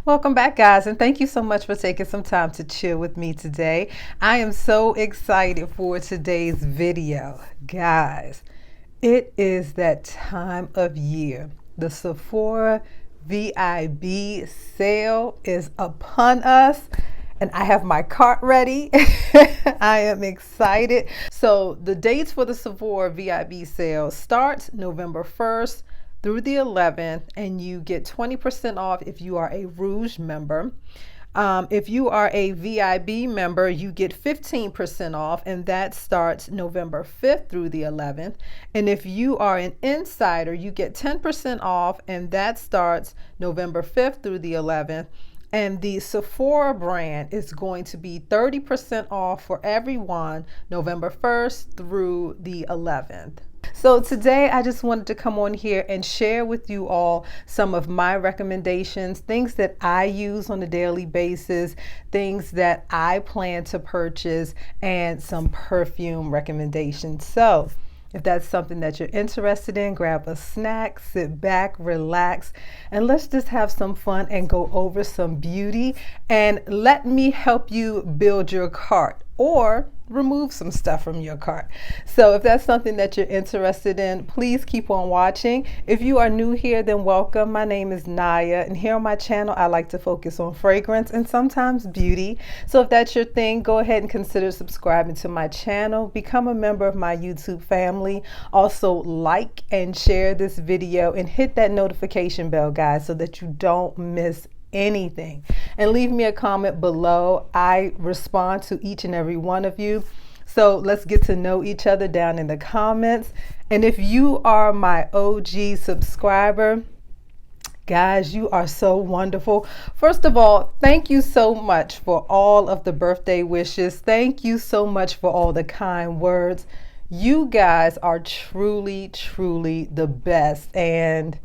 Welcome back, guys, and thank you so much for taking some time to chill with me today. I am so excited for today's video. Guys, it is that time of year. The Sephora VIB sale is upon us, and I have my cart ready. I am excited. So the dates for the Sephora VIB sale starts November 1st through the 11th, and you get 20% off if you are a Rouge member. If you are a VIB member, you get 15% off, and that starts November 5th through the 11th. And if you are an insider, you get 10% off, and that starts November 5th through the 11th. And the Sephora brand is going to be 30% off for everyone November 1st through the 11th. So today I just wanted to come on here and share with you all some of my recommendations, things that I use on a daily basis, things that I plan to purchase, and some perfume recommendations. So if that's something that you're interested in, grab a snack, sit back, relax, and let's just have some fun and go over some beauty. And let me help you build your cart or remove some stuff from your cart. So if that's something that you're interested in, please keep on watching. If you are new here, then welcome. My name is Naya, and here on my channel, I like to focus on fragrance and sometimes beauty. So if that's your thing, go ahead and consider subscribing to my channel. Become a member of my YouTube family. Also like and share this video and hit that notification bell, guys, so that you don't miss anything. And leave me a comment below. I respond to each and every one of you. So let's get to know each other down in the comments. And if you are my OG subscriber, guys, you are so wonderful. First of all, thank you so much for all of the birthday wishes. Thank you so much for all the kind words. You guys are truly, truly the best. And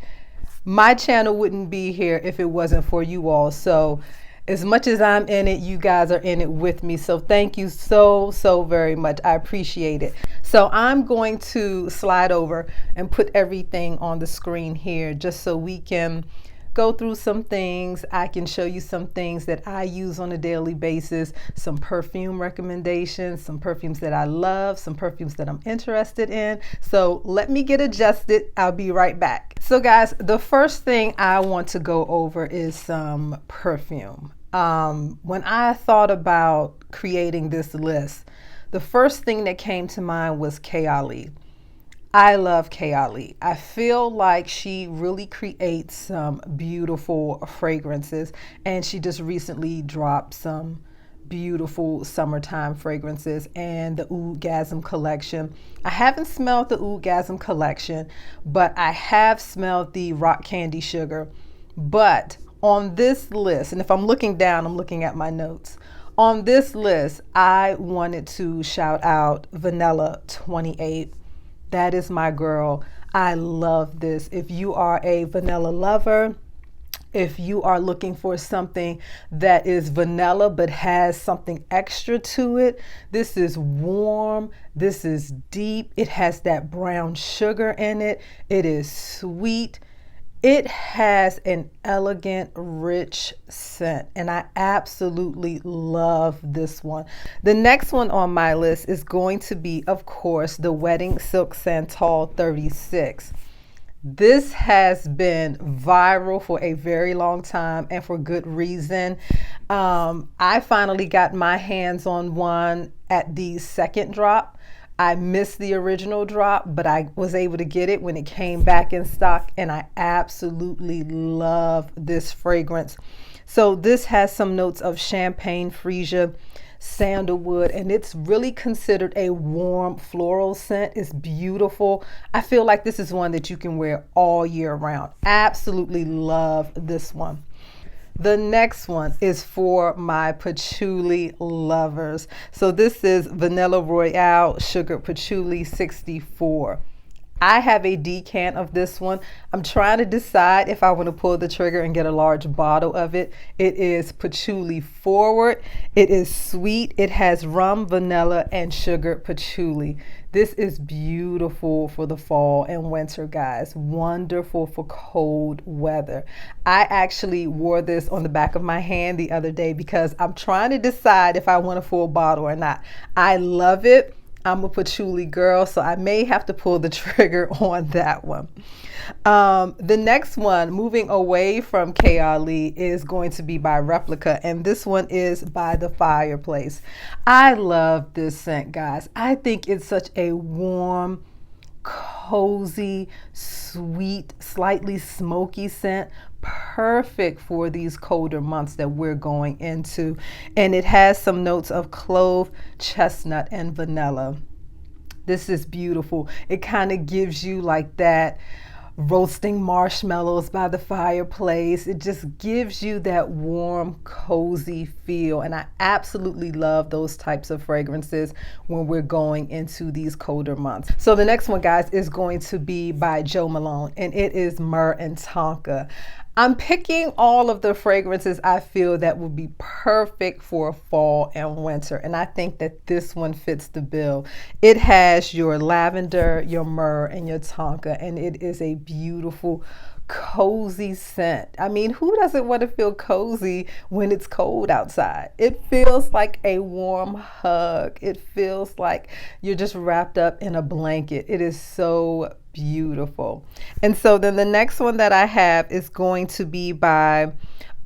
my channel wouldn't be here if it wasn't for you all. So as much as I'm in it, you guys are in it with me. So thank you so very much. I appreciate it. So I'm going to slide over and put everything on the screen here just so we can go through some things. I can show you some things that I use on a daily basis, some perfume recommendations, some perfumes that I love, some perfumes that I'm interested in. So let me get adjusted. I'll be right back. So guys, the first thing I want to go over is some perfume. When I thought about creating this list, the first thing that came to mind was Kayali. I love Kayali. I feel like she really creates some beautiful fragrances, and she just recently dropped some beautiful summertime fragrances and the Oudgasm collection. I haven't smelled the Oudgasm collection, but I have smelled the Rock Candy Sugar. But on this list, and if I'm looking down, I'm looking at my notes. On this list, I wanted to shout out Vanilla 28. That is my girl. I love this. If you are a vanilla lover, if you are looking for something that is vanilla but has something extra to it, this is warm, this is deep, it has that brown sugar in it, it is sweet. It has an elegant, rich scent, and I absolutely love this one. The next one on my list is going to be, of course, the Wedding Silk Santal 36. This has been viral for a very long time, and for good reason. I finally got my hands on one at the second drop. I missed the original drop, but I was able to get it when it came back in stock, and I absolutely love this fragrance. So this has some notes of champagne, freesia, sandalwood, and it's really considered a warm floral scent. It's beautiful. I feel like this is one that you can wear all year round. Absolutely love this one. The next one is for my patchouli lovers. So this is Vanilla Royale Sugar Patchouli 64. I have a decant of this one. I'm trying to decide if I want to pull the trigger and get a large bottle of it. It is patchouli forward. It is sweet. It has rum, vanilla, and sugar patchouli. This is beautiful for the fall and winter, guys. Wonderful for cold weather. I actually wore this on the back of my hand the other day because I'm trying to decide if I want a full bottle or not. I love it. I'm a patchouli girl, so I may have to pull the trigger on that one. The next one, moving away from K.R.Lee, is going to be by Replica, and this one is by The Fireplace. I love this scent, guys. I think it's such a warm, cozy, sweet, slightly smoky scent. Perfect for these colder months that we're going into. And it has some notes of clove, chestnut, and vanilla. This is beautiful. It kind of gives you like that roasting marshmallows by the fireplace. It just gives you that warm, cozy feel. And I absolutely love those types of fragrances when we're going into these colder months. So the next one, guys, is going to be by Jo Malone, and it is Myrrh and Tonka. I'm picking all of the fragrances I feel that would be perfect for fall and winter, and I think that this one fits the bill. It has your lavender, your myrrh, and your tonka, and it is a beautiful, cozy scent. I mean, who doesn't want to feel cozy when it's cold outside? It feels like a warm hug. It feels like you're just wrapped up in a blanket. It is so beautiful. And so then the next one that I have is going to be by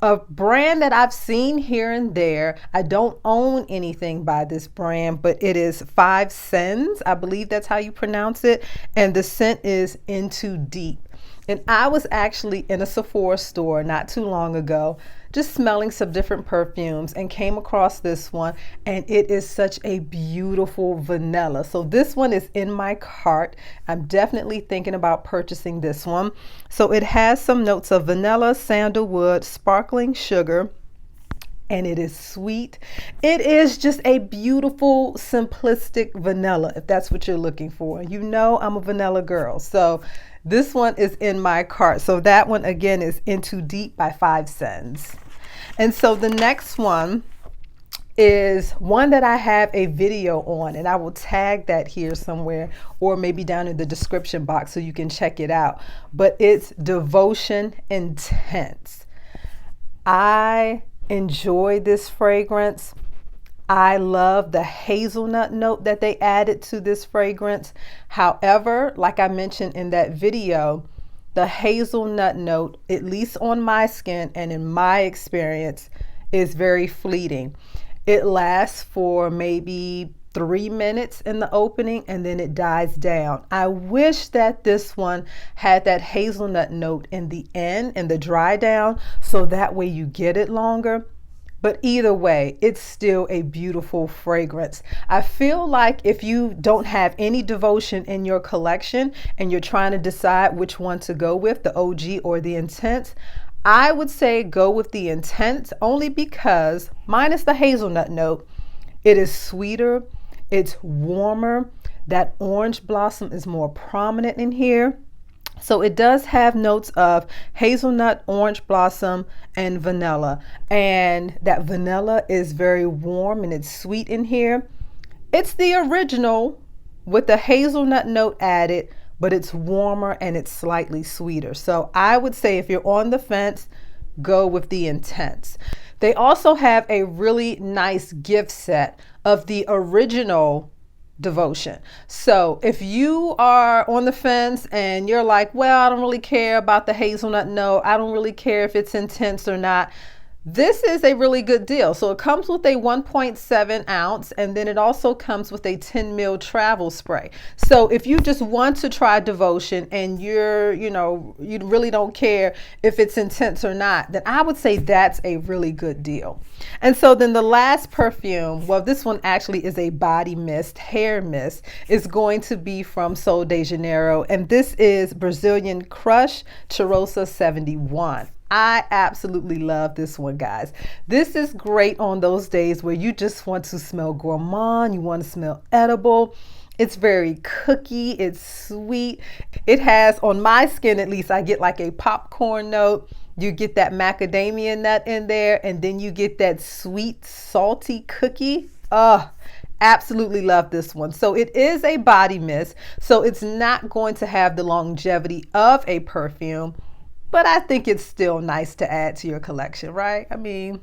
a brand that I've seen here and there. I don't own anything by this brand, but it is Five Sins. I believe that's how you pronounce it. And the scent is Into Deep. And I was actually in a Sephora store not too long ago, just smelling some different perfumes, and came across this one, and it is such a beautiful vanilla. So this one is in my cart. I'm definitely thinking about purchasing this one. So it has some notes of vanilla, sandalwood, sparkling sugar, and it is sweet. It is just a beautiful, simplistic vanilla, if that's what you're looking for. You know I'm a vanilla girl, so this one is in my cart. So that one, again, is Into Deep by Five Sins. And so the next one is one that I have a video on, and I will tag that here somewhere or maybe down in the description box so you can check it out. But it's Devotion Intense. I enjoy this fragrance. I love the hazelnut note that they added to this fragrance. However, like I mentioned in that video, the hazelnut note, at least on my skin and in my experience, is very fleeting. It lasts for maybe 3 minutes in the opening and then it dies down. I wish that this one had that hazelnut note in the end, in the dry down, so that way you get it longer. But either way, it's still a beautiful fragrance. I feel like if you don't have any Devotion in your collection and you're trying to decide which one to go with, the OG or the Intense, I would say go with the Intense, only because, minus the hazelnut note, it is sweeter, it's warmer, that orange blossom is more prominent in here. So it does have notes of hazelnut, orange blossom, and vanilla. And that vanilla is very warm and it's sweet in here. It's the original with the hazelnut note added, but it's warmer and it's slightly sweeter. So I would say if you're on the fence, go with the Intense. They also have a really nice gift set of the original Devotion. So if you are on the fence and you're like, well, I don't really care about the hazelnut note, I don't really care if it's intense or not, this is a really good deal. So it comes with a 1.7 ounce, and then it also comes with a 10 ml travel spray. So if you just want to try Devotion and you really don't care if it's intense or not, then I would say that's a really good deal. And so then the last perfume, well, this one actually is a body mist, hair mist, is going to be from Sol de Janeiro, and this is Brazilian Crush Cheirosa 71. I absolutely love this one, guys. This is great on those days where you just want to smell gourmand, you want to smell edible. It's very cookie, it's sweet. It has, on my skin at least, I get like a popcorn note. You get that macadamia nut in there, and then you get that sweet, salty cookie. Absolutely love this one. So it is a body mist, so it's not going to have the longevity of a perfume, but I think it's still nice to add to your collection, right? I mean,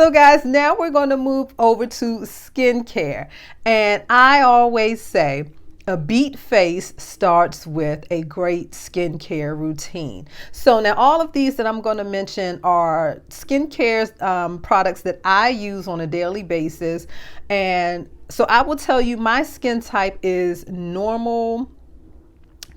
so guys, now we're going to move over to skincare. And I always say a beat face starts with a great skincare routine. So now all of these that I'm going to mention are skincare products that I use on a daily basis. And so I will tell you my skin type is normal,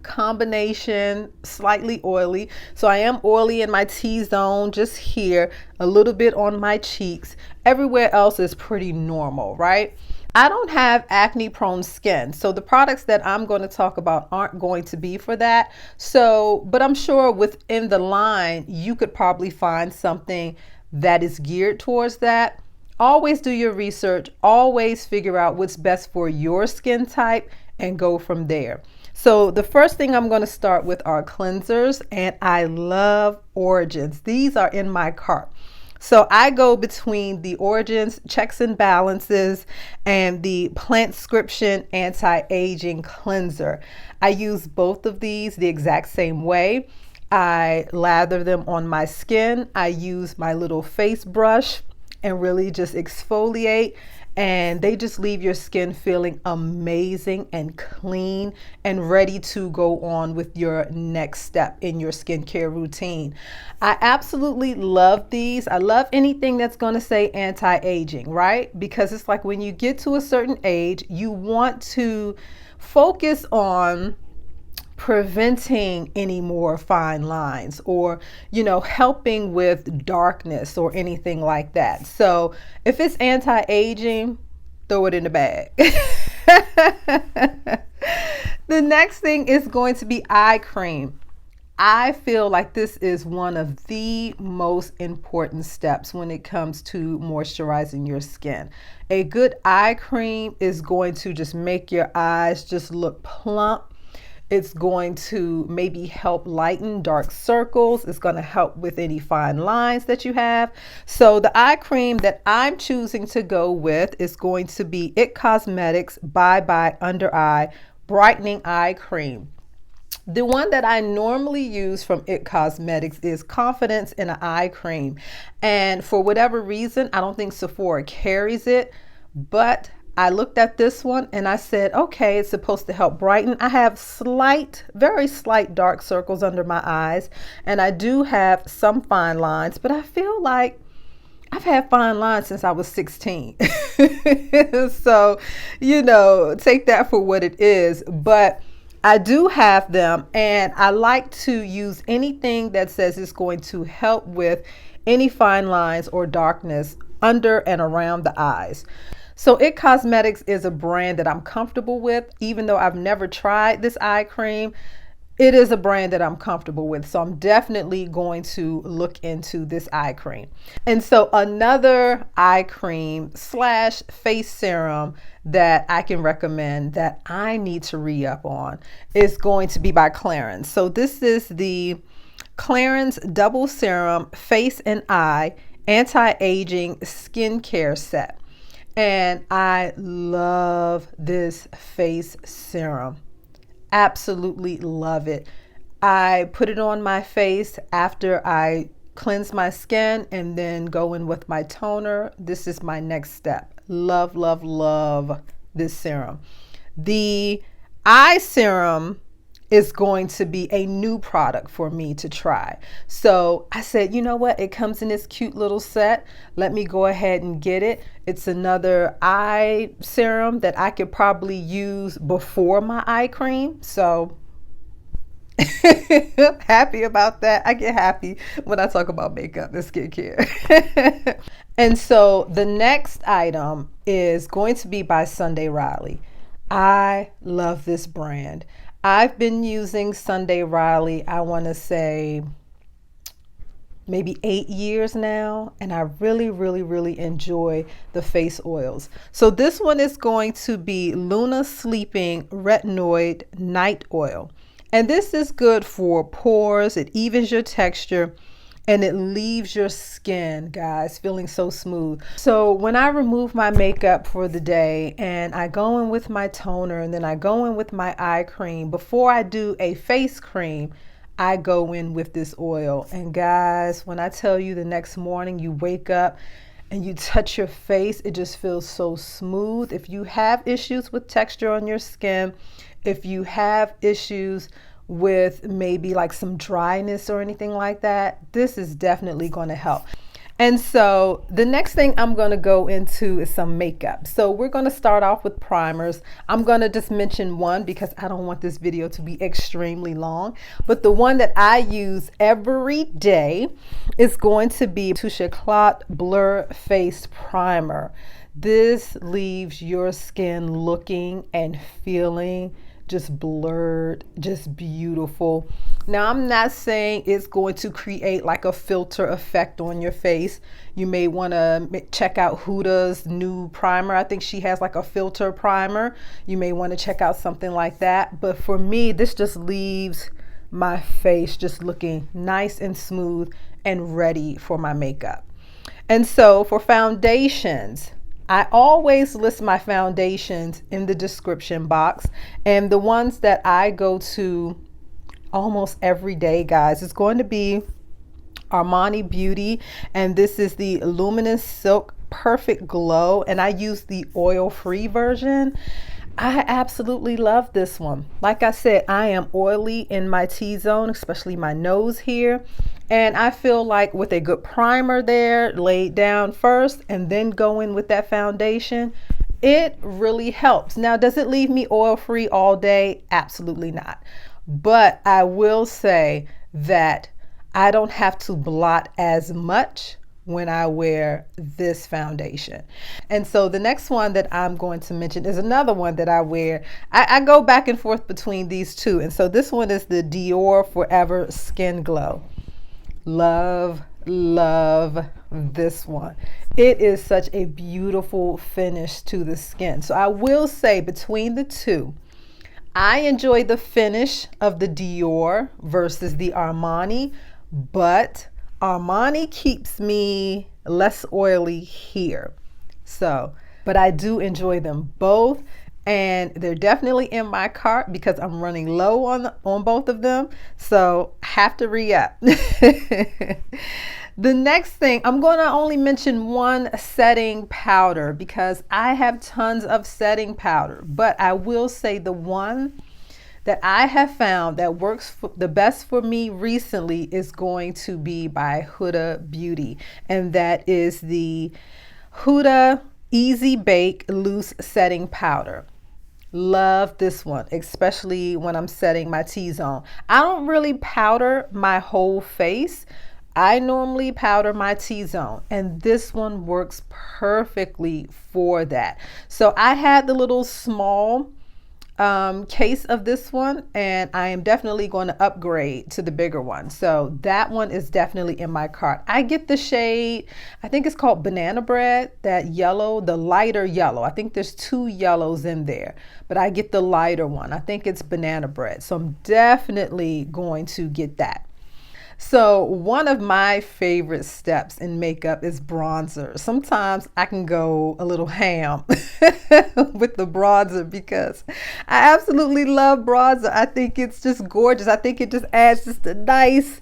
combination, slightly oily. So I am oily in my T-zone, just here, a little bit on my cheeks. Everywhere else is pretty normal, right? I don't have acne prone skin, so the products that I'm going to talk about aren't going to be for that. So, but I'm sure within the line, you could probably find something that is geared towards that. Always do your research, always figure out what's best for your skin type and go from there. So the first thing I'm going to start with are cleansers, and I love Origins. These are in my cart. So I go between the Origins Checks and Balances and the Plantscription Anti-Aging Cleanser. I use both of these the exact same way. I lather them on my skin. I use my little face brush and really just exfoliate, and they just leave your skin feeling amazing and clean and ready to go on with your next step in your skincare routine. I absolutely love these. I love anything that's going to say anti-aging, right? Because it's like when you get to a certain age, you want to focus on preventing any more fine lines, or helping with darkness or anything like that. So if it's anti-aging, throw it in the bag. The next thing is going to be eye cream. I feel like this is one of the most important steps when it comes to moisturizing your skin. A good eye cream is going to just make your eyes just look plump. It's going to maybe help lighten dark circles. It's going to help with any fine lines that you have. So the eye cream that I'm choosing to go with is going to be IT Cosmetics Bye Bye Under Eye Brightening Eye Cream. The one that I normally use from IT Cosmetics is Confidence in an Eye Cream. And for whatever reason, I don't think Sephora carries it, but I looked at this one and I said, okay, it's supposed to help brighten. I have very slight dark circles under my eyes, and I do have some fine lines, but I feel like I've had fine lines since I was 16. So, take that for what it is. But I do have them, and I like to use anything that says it's going to help with any fine lines or darkness under and around the eyes. So IT Cosmetics is a brand that I'm comfortable with. Even though I've never tried this eye cream, it is a brand that I'm comfortable with. So I'm definitely going to look into this eye cream. And so another eye cream / face serum that I can recommend that I need to re-up on is going to be by Clarins. So this is the Clarins Double Serum Face and Eye Anti-Aging Skincare Set. And I love this face serum. Absolutely love it. I put it on my face after I cleanse my skin and then go in with my toner. This is my next step. Love, love, love this serum. The eye serum is going to be a new product for me to try. So I said, you know what? It comes in this cute little set. Let me go ahead and get it. It's another eye serum that I could probably use before my eye cream. So happy about that. I get happy when I talk about makeup and skincare. And so the next item is going to be by Sunday Riley. I love this brand. I've been using Sunday Riley, I want to say maybe 8 years now, and I really enjoy the face oils. So this one is going to be Luna Sleeping Retinoid Night Oil. And this is good for pores. It evens your texture and it leaves your skin, guys, feeling so smooth. So when I remove my makeup for the day and I go in with my toner and then I go in with my eye cream, before I do a face cream, I go in with this oil. And guys, when I tell you the next morning you wake up and you touch your face, it just feels so smooth. If you have issues with texture on your skin, if you have issues with maybe like some dryness or anything like that, this is definitely going to help. And so the next thing I'm going to go into is some makeup. So we're going to start off with primers. I'm going to just mention one because I don't want this video to be extremely long. But the one that I use every day is going to be Touche Éclat Blur Face Primer. This leaves your skin looking and feeling just blurred, just beautiful. Now, I'm not saying it's going to create like a filter effect on your face. You may want to check out Huda's new primer. I think she has like a filter primer. You may want to check out something like that. But for me, this just leaves my face just looking nice and smooth and ready for my makeup. And so for foundations, I always list my foundations in the description box, and the ones that I go to almost every day, guys, is going to be Armani Beauty, and this is the Luminous Silk Perfect Glow, and I use the oil-free version. I absolutely love this one. Like I said, I am oily in my T-zone, especially my nose here. And I feel like with a good primer there laid down first and then go in with that foundation, it really helps. Now, does it leave me oil-free all day? Absolutely not. But I will say that I don't have to blot as much when I wear this foundation. And so the next one that I'm going to mention is another one that I wear. I go back and forth between these two. And so this one is the Dior Forever Skin Glow. Love this one. It is such a beautiful finish to the skin. So I will say between the two, I enjoy the finish of the Dior versus the Armani, but Armani keeps me less oily here. So, but I do enjoy them both. And they're definitely in my cart because I'm running low on both of them. So have to re-up. The next thing, I'm going to only mention one setting powder because I have tons of setting powder. But I will say the one that I have found that works the best for me recently is going to be by Huda Beauty. And that is the Huda Easy Bake Loose Setting Powder. Love this one, especially when I'm setting my T-zone. I don't really powder my whole face. I normally powder my T-zone, and this one works perfectly for that. So I had the little small case of this one, and I am definitely going to upgrade to the bigger one. So that one is definitely in my cart. I get the shade, I think it's called Banana Bread, that yellow, the lighter yellow. I think there's two yellows in there, but I get the lighter one. I think it's Banana Bread. So I'm definitely going to get that. So one of my favorite steps in makeup is bronzer. Sometimes I can go a little ham with the bronzer because I absolutely love bronzer. I think it's just gorgeous. I think it just adds just a nice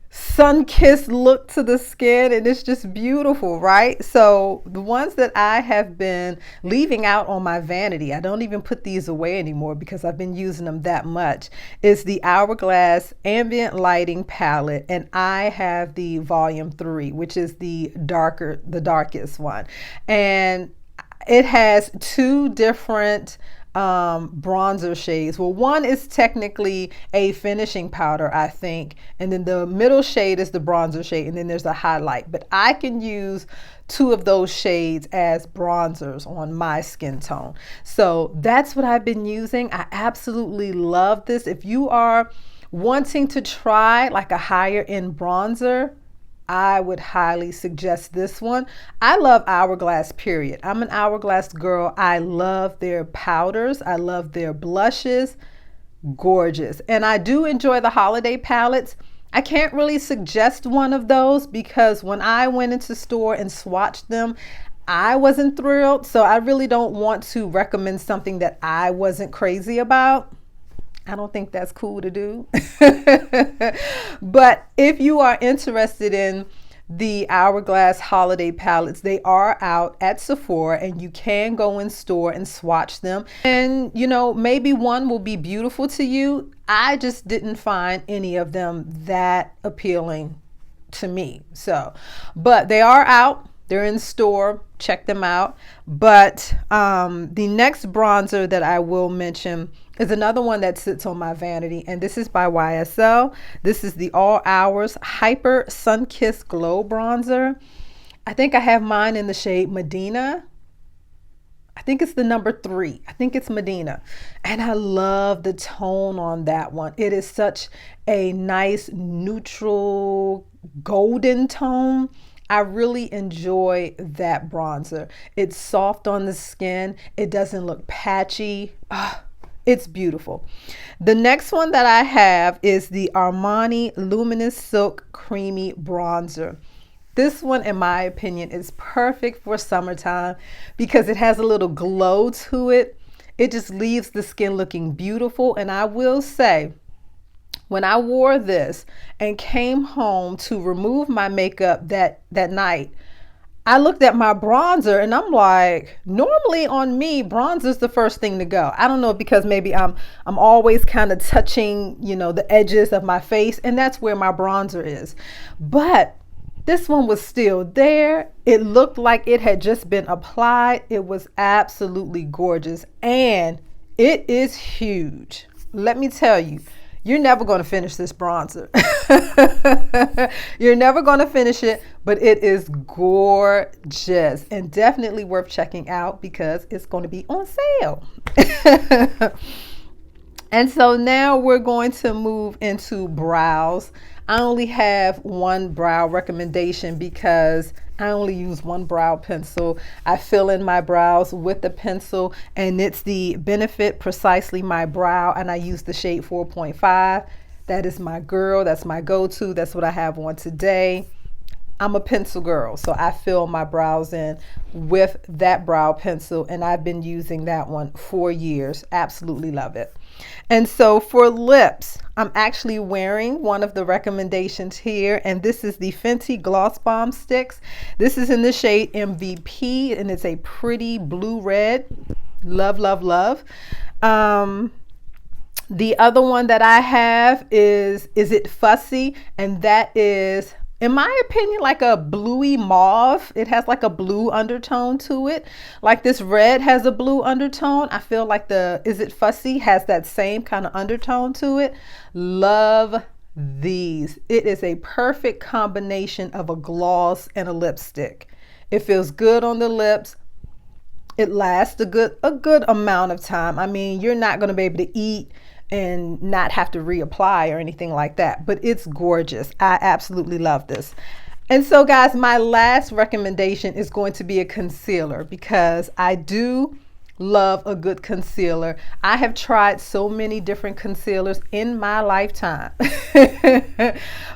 sun-kissed look to the skin, and it's just beautiful, right? So the ones that I have been leaving out on my vanity, I don't even put these away anymore because I've been using them that much, is the Hourglass Ambient Lighting Palette, and I have the Volume 3, which is the darkest one. And it has two different bronzer shades. Well, one is technically a finishing powder, I think, and then the middle shade is the bronzer shade, and then there's a highlight. But I can use two of those shades as bronzers on my skin tone. So that's what I've been using. I absolutely love this. If you are wanting to try like a higher end bronzer, I would highly suggest this one. I love Hourglass, period. I'm an Hourglass girl. I love their powders. I love their blushes. Gorgeous. And I do enjoy the holiday palettes. I can't really suggest one of those because when I went into store and swatched them, I wasn't thrilled. So I really don't want to recommend something that I wasn't crazy about. I don't think that's cool to do. But if you are interested in the Hourglass holiday palettes, they are out at Sephora and you can go in store and swatch them. And you know, maybe one will be beautiful to you. I just didn't find any of them that appealing to me. So, but they are out. They're in store. Check them out. But the next bronzer that I will mention is another one that sits on my vanity, and this is by YSL. This is the All Hours Hyper Sun-Kissed Glow Bronzer. I think I have mine in the shade Medina. I think it's the number 3. I think it's Medina. And I love the tone on that one. It is such a nice neutral golden tone. I really enjoy that bronzer. It's soft on the skin. It doesn't look patchy. It's beautiful. The next one that I have is the Armani Luminous Silk Creamy Bronzer. This one, in my opinion, is perfect for summertime because it has a little glow to it. It just leaves the skin looking beautiful. And I will say, when I wore this and came home to remove my makeup that night, I looked at my bronzer and I'm like, normally on me, bronzer is the first thing to go. I don't know, because maybe I'm always kind of touching, you know, the edges of my face, and that's where my bronzer is. But this one was still there. It looked like it had just been applied. It was absolutely gorgeous, and it is huge. Let me tell you, you're never going to finish this bronzer. You're never going to finish it, but it is gorgeous and definitely worth checking out because it's going to be on sale. And so now we're going to move into brows. I only have one brow recommendation because I only use one brow pencil. I fill in my brows with the pencil, and it's the Benefit Precisely My Brow, and I use the shade 4.5. That is my girl. That's my go-to. That's what I have on today. I'm a pencil girl, so I fill my brows in with that brow pencil, and I've been using that one for years. Absolutely love it. And so for lips, I'm actually wearing one of the recommendations here, and this is the Fenty Gloss Bomb Sticks. This is in the shade MVP, and it's a pretty blue-red. Love, love, love. The other one that I have is It Fussy? And that is, in my opinion, like a bluey mauve. It has like a blue undertone to it. Like this red has a blue undertone. I feel like the Is It Fussy has that same kind of undertone to it. Love these. It is a perfect combination of a gloss and a lipstick. It feels good on the lips. It lasts a good amount of time. I mean, you're not going to be able to eat and not have to reapply or anything like that, but it's gorgeous. I absolutely love this. And so guys, my last recommendation is going to be a concealer because I do love a good concealer. I have tried so many different concealers in my lifetime.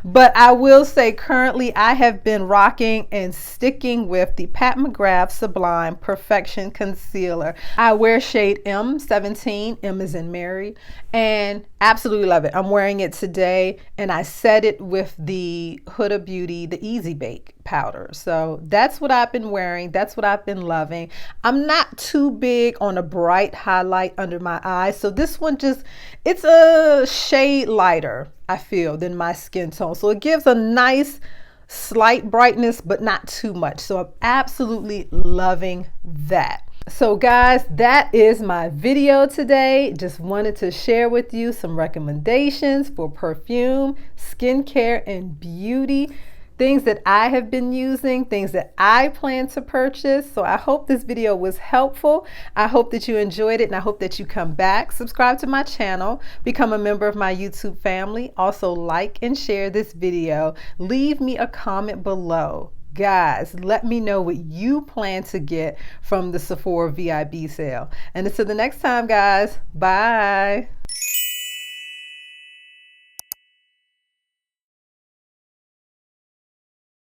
But I will say currently I have been rocking and sticking with the Pat McGrath Sublime Perfection Concealer. I wear shade M17, M as in Mary, and absolutely love it. I'm wearing it today, and I set it with the Huda Beauty, the Easy Bake powder. So that's what I've been wearing. That's what I've been loving. I'm not too big on a bright highlight under my eyes. So this one it's a shade lighter, I feel, than my skin tone. So it gives a nice slight brightness, but not too much. So I'm absolutely loving that. So guys, that is my video today. Just wanted to share with you some recommendations for perfume, skincare, and beauty. things that I have been using, things that I plan to purchase. So I hope this video was helpful. I hope that you enjoyed it, and I hope that you come back, subscribe to my channel, become a member of my YouTube family. Also like and share this video. Leave me a comment below. Guys, let me know what you plan to get from the Sephora VIB sale. And until the next time, guys, bye.